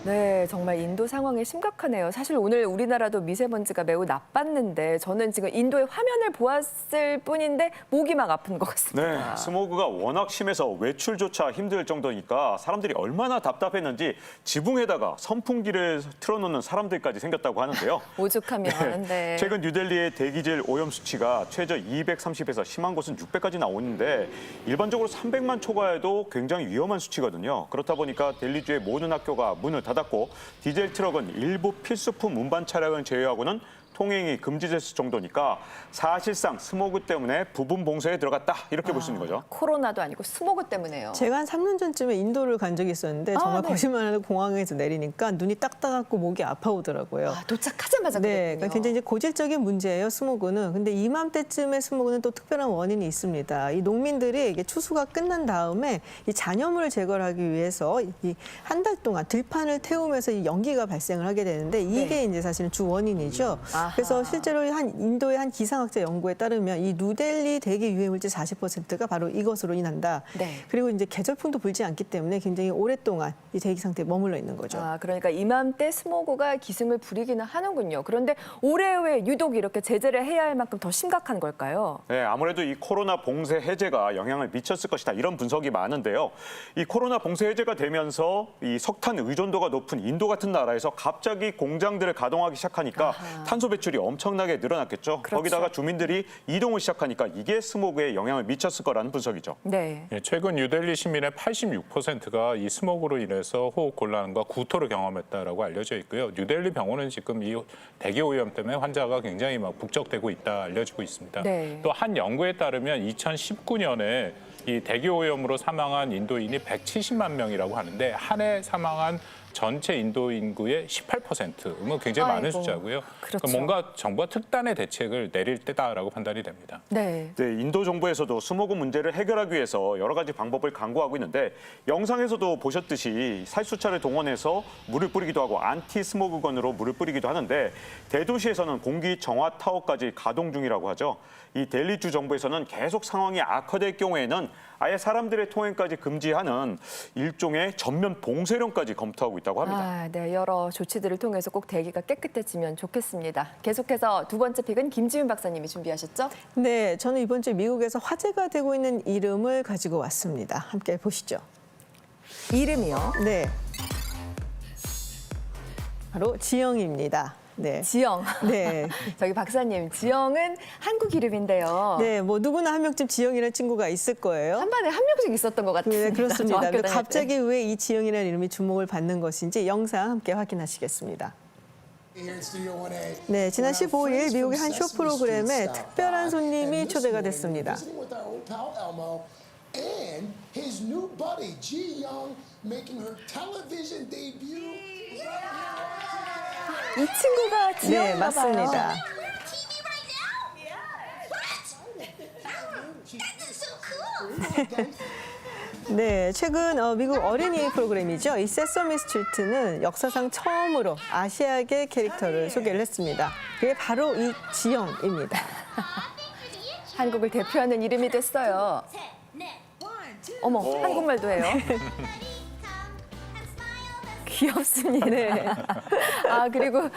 네, 정말 인도 상황이 심각하네요. 사실 오늘 우리나라도 미세먼지가 매우 나빴는데 저는 지금 인도의 화면을 보았을 뿐인데 목이 막 아픈 것 같습니다. 네, 스모그가 워낙 심해서 외출조차 힘들 정도니까 사람들이 얼마나 답답했는지 지붕에다가 선풍기를 틀어놓는 사람들까지 생겼다고 하는데요. 오죽하면. 네. 최근 뉴델리의 대기질 오염 수치가 최저 230에서 심한 곳은 600까지 나오는데 일반적으로 300만 초과해도 굉장히 위험한 수치거든요. 그렇다 보니까 델리주의 모든 학교가 문을 닫았고 디젤 트럭은 일부 필수품 운반 차량을 제외하고는 통행이 금지됐을 정도니까 사실상 스모그 때문에 부분 봉쇄에 들어갔다 이렇게 볼 수 있는 거죠. 코로나도 아니고 스모그 때문에요. 제가 한 3년 전쯤에 인도를 간 적이 있었는데 정말 네. 거짓말 안 하고 공항에서 내리니까 눈이 딱 따갑고 목이 아파오더라고요. 도착하자마자 네, 그랬군요. 그러니까 굉장히 이제 고질적인 문제예요, 스모그는. 근데 이맘때쯤에 스모그는 또 특별한 원인이 있습니다. 이 농민들이 이게 추수가 끝난 다음에 이 잔여물을 제거하기 위해서 이 한 달 동안 들판을 태우면서 이 연기가 발생을 하게 되는데 이게 이제 사실은 주 원인이죠. 그래서 실제로 인도의 한 기상학자 연구에 따르면 이 누델리 대기 유해물질 40%가 바로 이것으로 인한다. 그리고 이제 계절풍도 불지 않기 때문에 굉장히 오랫동안 이 대기 상태에 머물러 있는 거죠. 그러니까 이맘때 스모그가 기승을 부리기는 하는군요. 그런데 올해 왜 유독 이렇게 제재를 해야 할 만큼 더 심각한 걸까요? 네, 아무래도 이 코로나 봉쇄 해제가 영향을 미쳤을 것이다 이런 분석이 많은데요. 이 코로나 봉쇄 해제가 되면서 이 석탄 의존도가 높은 인도 같은 나라에서 갑자기 공장들을 가동하기 시작하니까 탄소 배출이 엄청나게 늘어났겠죠. 거기다가 주민들이 이동을 시작하니까 이게 스모그에 영향을 미쳤을 거라는 분석이죠. 네. 최근 뉴델리 시민의 86%가 이 스모그로 인해서 호흡 곤란과 구토를 경험했다라고 알려져 있고요. 뉴델리 병원은 지금 이 대기 오염 때문에 환자가 굉장히 막 북적대고 있다 알려지고 있습니다. 또 한 연구에 따르면 2019년에 이 대기 오염으로 사망한 인도인이 170만 명이라고 하는데 한 해 사망한 전체 인도 인구의 18%면 굉장히 많은 숫자고요. 그렇죠. 뭔가 정부가 특단의 대책을 내릴 때다라고 판단이 됩니다. 네. 인도 정부에서도 스모그 문제를 해결하기 위해서 여러 가지 방법을 강구하고 있는데 영상에서도 보셨듯이 살수차를 동원해서 물을 뿌리기도 하고 안티 스모그건으로 물을 뿌리기도 하는데 대도시에서는 공기 정화 타워까지 가동 중이라고 하죠. 이 델리주 정부에서는 계속 상황이 악화될 경우에는 아예 사람들의 통행까지 금지하는 일종의 전면 봉쇄령까지 검토하고 있다고 합니다. 네, 여러 조치들을 통해서 꼭 대기가 깨끗해지면 좋겠습니다. 계속해서 두 번째 픽은 김지윤 박사님이 준비하셨죠? 네, 저는 이번 주 미국에서 화제가 되고 있는 이름을 가지고 왔습니다. 함께 보시죠. 이름이요? 네. 바로 지영입니다. 네. 지영. 네. 저기 박사님, 지영은 한국 이름인데요. 네, 뭐 누구나 한 명쯤 지영이라는 친구가 있을 거예요. 한 반에 한 명씩 있었던 것 같습니다. 네, 그렇습니다. 저 학교 근데 다닐 갑자기 때. 왜 이 지영이라는 이름이 주목을 받는 것인지 영상 함께 확인하시겠습니다. 네, 지난 15일 미국의 한 쇼 프로그램에 특별한 손님이 초대가 됐습니다. And his new buddy, Ji Young, making her television debut. 이 친구가 지영인가 네, 맞습니다. 봐요. 네, 최근 미국 어린이 프로그램이죠. 이 세서미 스트리트는 역사상 처음으로 아시아계 캐릭터를 소개를 했습니다. 그게 바로 이 지영입니다. 한국을 대표하는 이름이 됐어요. 어머, 한국말도 해요. 귀엽습니다. 그리고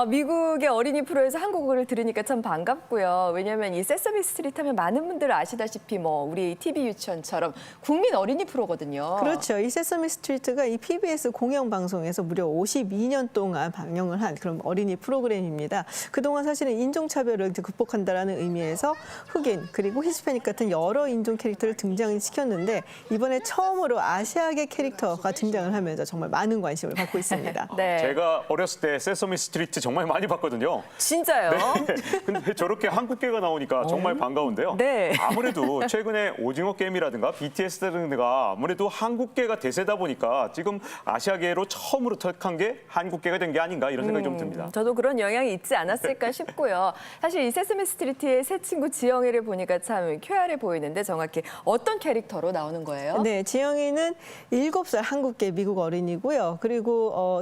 미국의 어린이 프로에서 한국어를 들으니까 참 반갑고요. 왜냐하면 이 세서미 스트리트 하면 많은 분들 아시다시피 우리 TV 유치원처럼 국민 어린이 프로거든요. 그렇죠. 이 세서미 스트리트가 이 PBS 공영방송에서 무려 52년 동안 방영을 한 그런 어린이 프로그램입니다. 그동안 사실은 인종차별을 극복한다라는 의미에서 흑인 그리고 히스패닉 같은 여러 인종 캐릭터를 등장시켰는데 이번에 처음으로 아시아계 캐릭터가 등장을 하면서 정말 많은 관심을 받고 있습니다. 네. 제가 어렸을 때 세서미 스트리트 정말 많이 봤거든요. 진짜요? 네. 근데 저렇게 한국계가 나오니까 정말 반가운데요. 네. 아무래도 최근에 오징어 게임이라든가 BTS 등등가 아무래도 한국계가 대세다 보니까 지금 아시아계로 처음으로 터득한 게 한국계가 된 게 아닌가 이런 생각이 좀 듭니다. 저도 그런 영향이 있지 않았을까 싶고요. 사실 이 세서미 스트리트의 새 친구 지영이를 보니까 참 쾌활해 보이는데 정확히 어떤 캐릭터로 나오는 거예요? 네, 지영이는 7살 한국계 미국 어린이고요. 그리고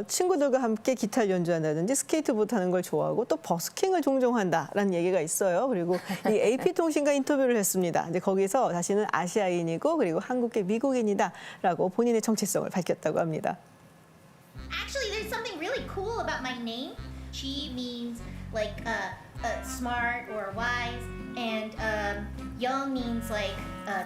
친구들과 함께 기타를 연주한다든지 스케이트보드 타는 걸 좋아하고 또 버스킹을 종종 한다라는 얘기가 있어요. 그리고 이 AP통신과 인터뷰를 했습니다. 근데 거기서 자신은 아시아인이고 그리고 한국계 미국인이다라고 본인의 정체성을 밝혔다고 합니다. Actually, there's something really cool about my name. Chi means like smart or wise, and young means like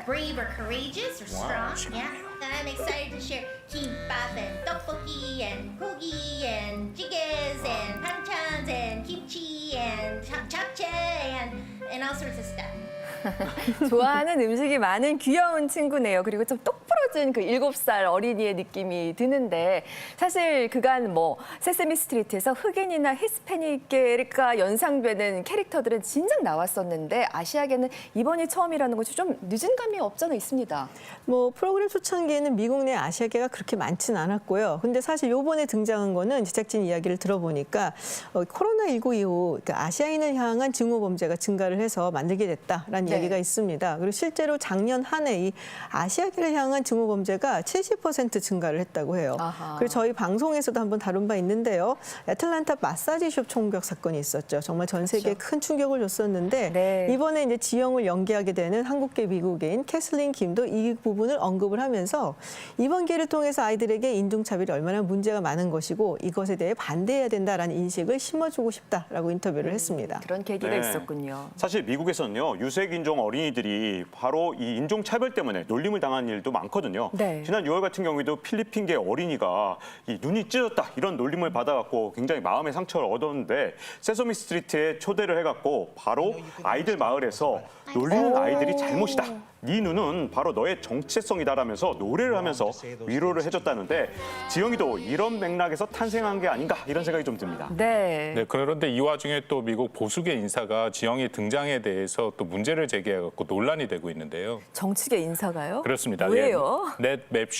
brave or courageous or strong. Yeah, and I'm excited to share kimbap and tteokbokki and gogi and jjigaes and banchan's and kimchi and japchae and all sorts of stuff. 좋아하는 음식이 많은 귀여운 친구네요. 그리고 좀 똑부러진 그 7살 어린이의 느낌이 드는데 사실 그간 뭐 세세미 스트리트에서 흑인이나 히스패닉계가 연상되는 캐릭터들은 진작 나왔었는데 아시아계는 이번이 처음이라는 것이 좀 늦은 감이 없잖아 있습니다. 뭐 프로그램 초창기에는 미국 내 아시아계가 그렇게 많진 않았고요. 근데 사실 요번에 등장한 거는 제작진 이야기를 들어보니까 코로나19 이후 그러니까 아시아인을 향한 증오 범죄가 증가를 해서 만들게 됐다라는 네. 얘기가 있습니다. 그리고 실제로 작년 한 해 이 아시아계를 향한 증오 범죄가 70% 증가를 했다고 해요. 아하. 그리고 저희 방송에서도 한번 다룬 바 있는데요. 애틀란타 마사지숍 총격 사건이 있었죠. 정말 전 세계에 큰 충격을 줬었는데 네. 이번에 이제 지영을 연기하게 되는 한국계 미국인 캐슬린 김도 이 부분을 언급을 하면서 이번 기회를 통해서 아이들에게 인종차별이 얼마나 문제가 많은 것이고 이것에 대해 반대해야 된다라는 인식을 심어주고 싶다라고 인터뷰를 했습니다. 그런 계기가 네. 있었군요. 사실 미국에서는요 유색인종 어린이들이 바로 이 인종차별 때문에 놀림을 당한 일도 많거든요. 네. 지난 6월 같은 경우에도 필리핀계 어린이가 이 눈이 찢어졌다 이런 놀림을 받아갖고 굉장히 마음의 상처를 얻었는데 세서미 스트리트에 초대를 해갖고 바로 아이들 마을에서 놀리는 아이들이 잘못이다. 네 눈은 바로 너의 정체성이다라면서 노래를 하면서 위로를 해줬다는데 지영이도 이런 맥락에서 탄생한 게 아닌가 이런 생각이 좀 듭니다. 네. 네, 그런데 이 와중에 또 미국 보수계 인사가 지영이 등장에 대해서 또 문제를 제기해갖고 논란이 되고 있는데요. 정치계 인사가요? 그렇습니다. 왜요? 맷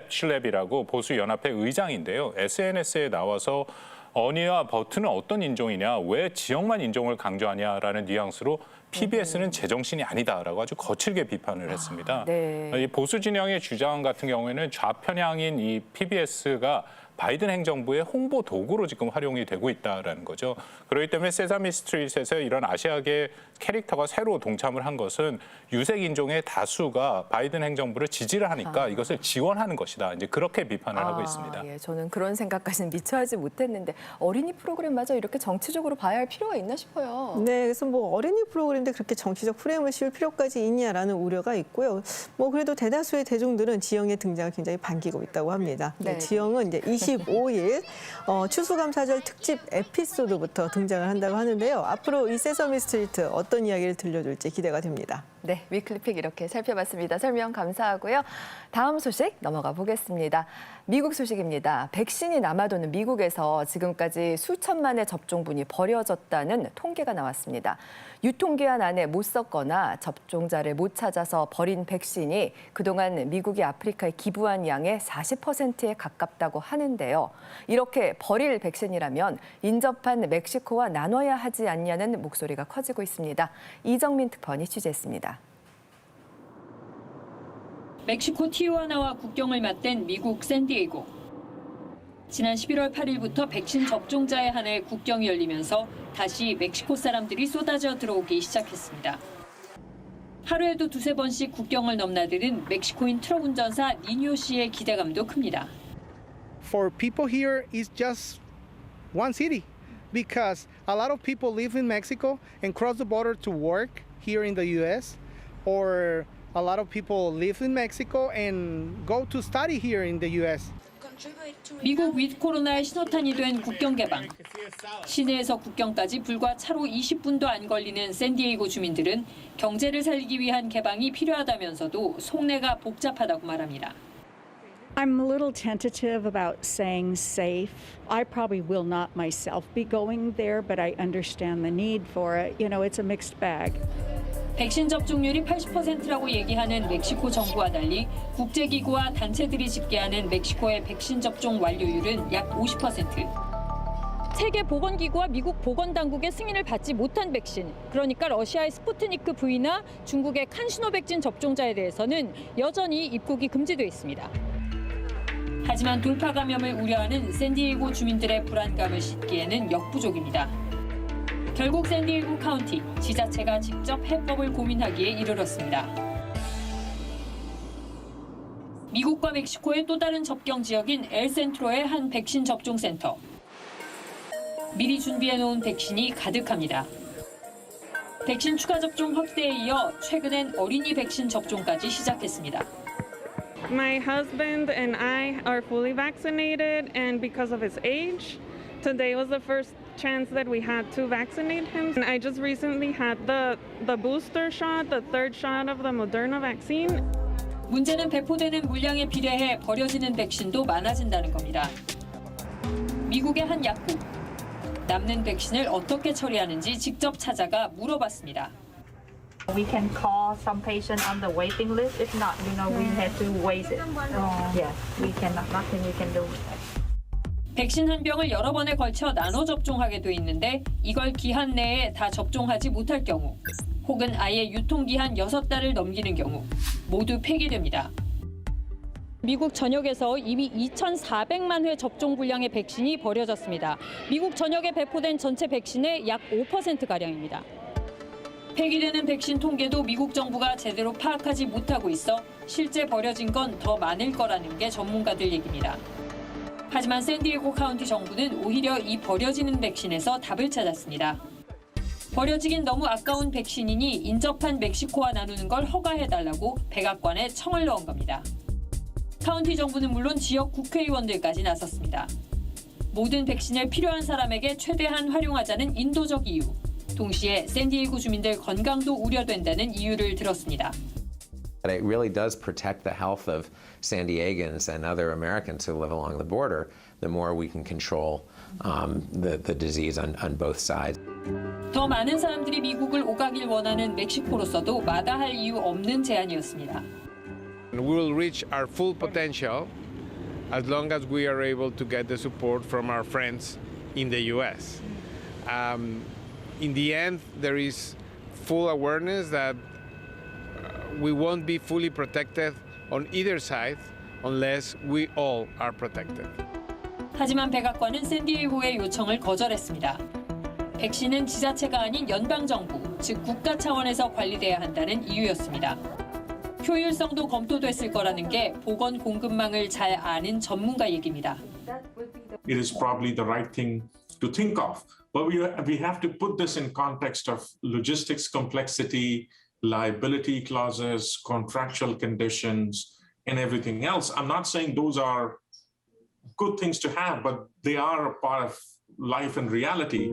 슐랩이라고 보수 연합회 의장인데요. SNS에 나와서 어니와 버튼은 어떤 인종이냐, 왜 지역만 인종을 강조하냐라는 뉘앙스로 PBS는 제정신이 아니다라고 아주 거칠게 비판을 했습니다. 네. 이 보수 진영의 주장 같은 경우에는 좌편향인 이 PBS가 바이든 행정부의 홍보 도구로 지금 활용이 되고 있다라는 거죠. 그렇기 때문에 세사미 스트리트에서 이런 아시아계 캐릭터가 새로 동참을 한 것은 유색 인종의 다수가 바이든 행정부를 지지를 하니까 이것을 지원하는 것이다. 이제 그렇게 비판을 하고 있습니다. 예, 저는 그런 생각까지는 미처 하지 못했는데 어린이 프로그램마저 이렇게 정치적으로 봐야 할 필요가 있나 싶어요. 네, 그래서 뭐 어린이 프로그램인데 그렇게 정치적 프레임을 씌울 필요까지 있냐라는 우려가 있고요. 뭐 그래도 대다수의 대중들은 지영의 등장을 굉장히 반기고 있다고 합니다. 네. 지영은 이제 25일 추수감사절 특집 에피소드부터 등장을 한다고 하는데요. 앞으로 이 세서미 스트리트 어떤 이야기를 들려줄지 기대가 됩니다. 네, 위클리픽 이렇게 살펴봤습니다. 설명 감사하고요. 다음 소식 넘어가 보겠습니다. 미국 소식입니다. 백신이 남아도는 미국에서 지금까지 수천만의 접종분이 버려졌다는 통계가 나왔습니다. 유통기한 안에 못 썼거나 접종자를 못 찾아서 버린 백신이 그동안 미국이 아프리카에 기부한 양의 40%에 가깝다고 하는데요. 이렇게 버릴 백신이라면 인접한 멕시코와 나눠야 하지 않냐는 목소리가 커지고 있습니다. 이정민 특파원이 취재했습니다. 멕시코 티후아나와 국경을 맞댄 미국 샌디에이고. 지난 11월 8일부터 백신 접종자에 한해 국경이 열리면서 다시 멕시코 사람들이 쏟아져 들어오기 시작했습니다. 하루에도 두세 번씩 국경을 넘나드는 멕시코인 트럭 운전사 니뇨 씨의 기대감도 큽니다. For people here, it's just one city because a lot of people live in Mexico and cross the border to work here in the U.S. or a lot of people live in Mexico and go to study here in the U.S. 미국 위드 코로나의 신호탄이 된 국경 개방. 시내에서 국경까지 불과 차로 20분도 안 걸리는 샌디에이고 주민들은 경제를 살리기 위한 개방이 필요하다면서도 속내가 복잡하다고 말합니다. I'm a little tentative about saying safe. I probably will not myself be going there, but I understand the need for it. You know, it's a mixed bag. 백신 접종률이 80%라고 얘기하는 멕시코 정부와 달리 국제기구와 단체들이 집계하는 멕시코의 백신 접종 완료율은 약 50%. 세계보건기구와 미국 보건당국의 승인을 받지 못한 백신, 그러니까 러시아의 스푸트니크 V나 중국의 칸시노백진 접종자에 대해서는 여전히 입국이 금지돼 있습니다. 하지만 돌파 감염을 우려하는 샌디에이고 주민들의 불안감을 싣기에는 역부족입니다. 결국 샌디에이고 카운티 지자체가 직접 해법을 고민하기에 이르렀습니다. 미국과 멕시코의 또 다른 접경 지역인 엘센트로의 한 백신 접종 센터. 미리 준비해놓은 백신이 가득합니다. 백신 추가 접종 확대에 이어 최근엔 어린이 백신 접종까지 시작했습니다. My husband and I are fully vaccinated, and because of his age, today was the first chance that we had to vaccinate him. And I just recently had the booster shot, the third shot of the Moderna vaccine. 문제는 배포되는 물량에 비례해 버려지는 백신도 많아진다는 겁니다. 미국의 한 약국. 남는 백신을 어떻게 처리하는지 직접 찾아가 물어봤습니다. We can call some patient on the waiting list. If not, we have to wait it. Yes, we cannot. Nothing we can do. 백신 한 병을 여러 번에 걸쳐 나눠 접종하게 돼 있는데 이걸 기한 내에 다 접종하지 못할 경우 혹은 아예 유통기한 6달을 넘기는 경우 모두 폐기됩니다. 미국 전역에서 이미 2,400만 회 접종 분량의 백신이 버려졌습니다. 미국 전역에 배포된 전체 백신의 약 5%가량입니다. 폐기되는 백신 통계도 미국 정부가 제대로 파악하지 못하고 있어 실제 버려진 건 더 많을 거라는 게 전문가들 얘기입니다. 하지만 샌디에고 카운티 정부는 오히려 이 버려지는 백신에서 답을 찾았습니다. 버려지긴 너무 아까운 백신이니 인접한 멕시코와 나누는 걸 허가해달라고 백악관에 청을 넣은 겁니다. 카운티 정부는 물론 지역 국회의원들까지 나섰습니다. 모든 백신을 필요한 사람에게 최대한 활용하자는 인도적 이유, 동시에 샌디에고 주민들 건강도 우려된다는 이유를 들었습니다. It really does protect the health of San Diegans and other Americans who live along the border, the more we can control the disease on both sides. 더 많은 사람들이 미국을 오가길 원하는 멕시코로서도 마다할 이유 없는 제안이었습니다. We will reach our full potential as long as we are able to get the support from our friends in the U.S. In the end, there is full awareness that we won't be fully protected on either side unless we all are protected. 하지만 백악관은 샌디에고의 요청을 거절했습니다. 백신은 지자체가 아닌 연방정부, 즉 국가 차원에서 관리돼야 한다는 이유였습니다. 효율성도 검토됐을 거라는 게 보건 공급망을 잘 아는 전문가 얘기입니다. It is probably the right thing to think of, but we have to put this in context of logistics complexity, liability clauses, contractual conditions, and everything else. I'm not saying those are good things to have, but they are a part of life and reality.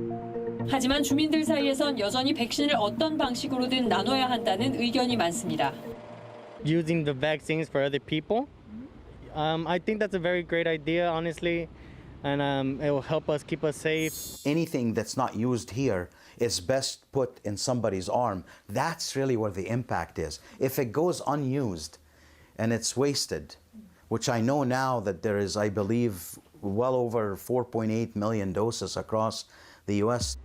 하지만 주민들 사이에선 여전히 백신을 어떤 방식으로든 나눠야 한다는 의견이 많습니다. Using the vaccines for other people, I think that's a very great idea, honestly, and it will help us keep us safe. Anything that's not used here is best put in somebody's arm. That's really where the impact is. If it goes unused and it's wasted, which I know now that there is, I believe, well over 4.8 million doses across the U.S.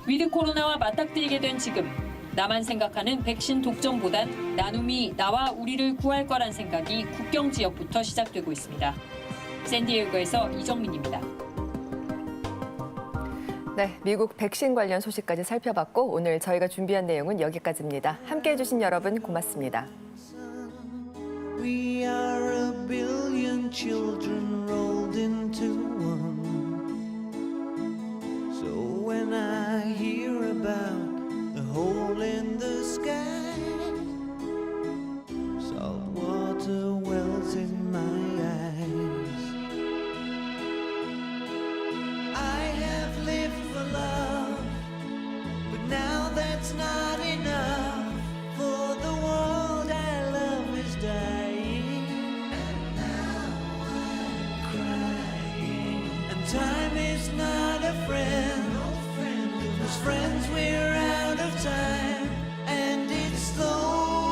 위드 코로나와 맞닥뜨리게 된 지금 나만 생각하는 백신 독점보단 나눔이 나와 우리를 구할 거란 생각이 국경 지역부터 시작되고 있습니다. 샌디에고에서 이정민입니다. 네, 미국 백신 관련 소식까지 살펴봤고 오늘 저희가 준비한 내용은 여기까지입니다. 함께해 주신 여러분 고맙습니다. We are a billion children rolled into one. So when I hear about the hole in the sky, salt water wells in my eyes. I have lived for love, but now that's not enough. For the world I love is dying, and now I'm crying. And time is not a friend, no friend, 'cause friends we're out of time.